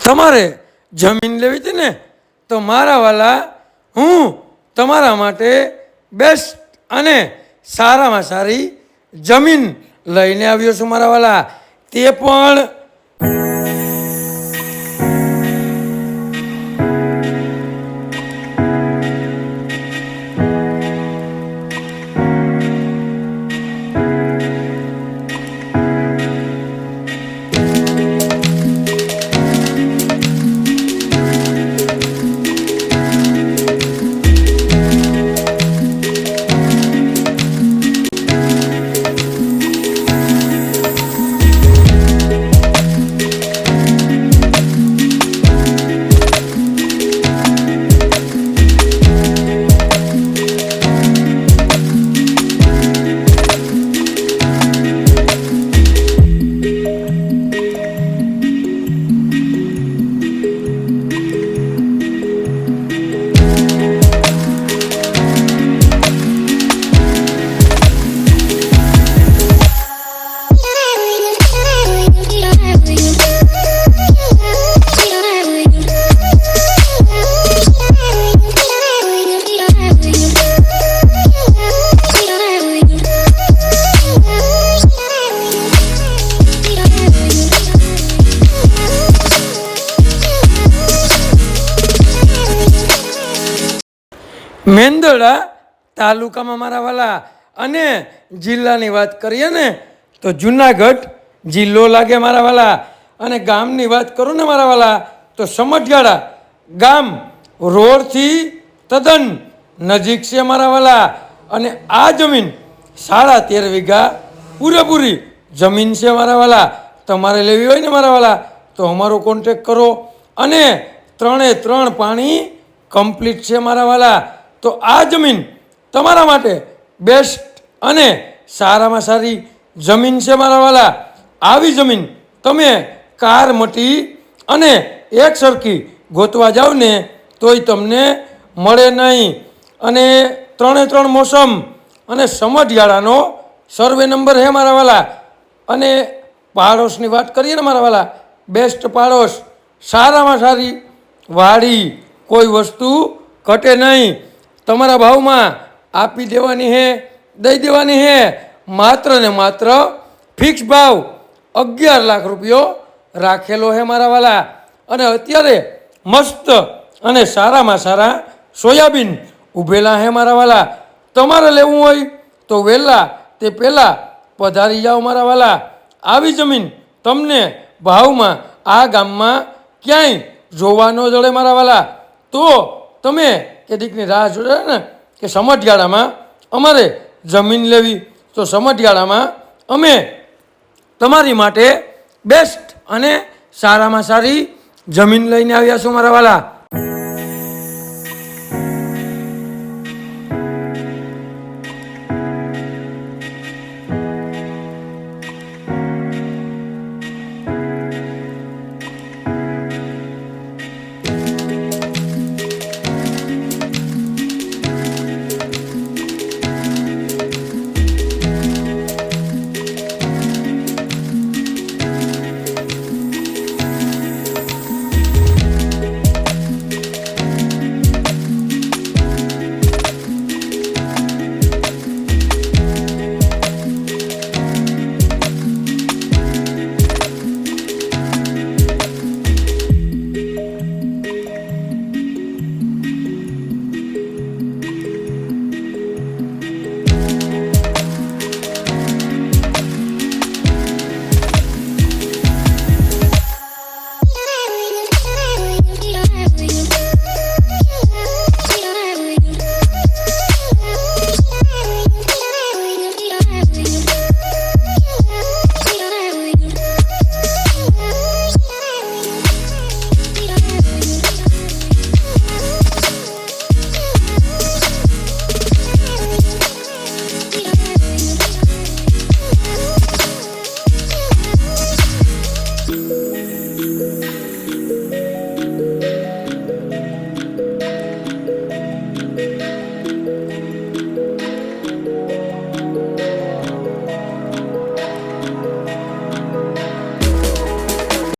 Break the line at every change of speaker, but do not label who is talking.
તમારે જમીન લેવી હતી ને, તો મારા વાલા હું તમારા માટે બેસ્ટ અને સારામાં સારી જમીન લઈને આવ્યો છું મારા વાલા. તે પણ મેંદરડા તાલુકામાં મારા વાલા અને જિલ્લાની વાત કરીએ ને તો જુનાગઢ જિલ્લો લાગે મારા વાલા. અને ગામની વાત કરું ને મારા વાલા તો સમઢિયાળા ગામ રોડથી તદ્દન નજીક છે મારા વાલા. અને આ જમીન 13.5 વીઘા પૂરેપૂરી જમીન છે મારા વાલા. તમારે લેવી હોય ને મારા વાલા તો અમારો કોન્ટેક કરો. અને 3 પાણી કમ્પ્લીટ છે મારા વાલા. તો આ જમીન તમારા માટે બેસ્ટ અને સારામાં સારી જમીન છે મારા વાલા. આવી જમીન તમે કાર મટી અને એક સરખી ગોતવા જાવ ને તોય તમને મળે નહીં. અને 3 મોસમ અને સમઢિયાળાનો સર્વે નંબર છે મારા વાલા. અને પાડોશની વાત કરીએ ને મારા વાલા, બેસ્ટ પાડોશ, સારામાં સારી વાડી, કોઈ વસ્તુ ઘટે નહીં. તમારા ભાવમાં આપી દેવાની હે, દઈ દેવાની હે. માત્ર ને માત્ર ફિક્સ ભાવ 11 લાખ રૂપિયો રાખેલો હે મારા વાલા. અને અત્યારે મસ્ત અને સારામાં સારા સોયાબીન ઊભેલા હે મારા વાલા. તમારે લેવું હોય તો વહેલા તે પહેલાં પધારી જાઓ મારા વાલા. આવી જમીન તમને ભાવમાં આ ગામમાં ક્યાંય જોવા ન જડે મારા વાલા. તો તમે કેદીકની રાહ જોડે ને કે સમઢિયાળામાં અમારે જમીન લેવી, તો સમઢિયાળામાં અમે તમારી માટે બેસ્ટ અને સારામાં સારી જમીન લઈને આવ્યા છું મારા વાલા.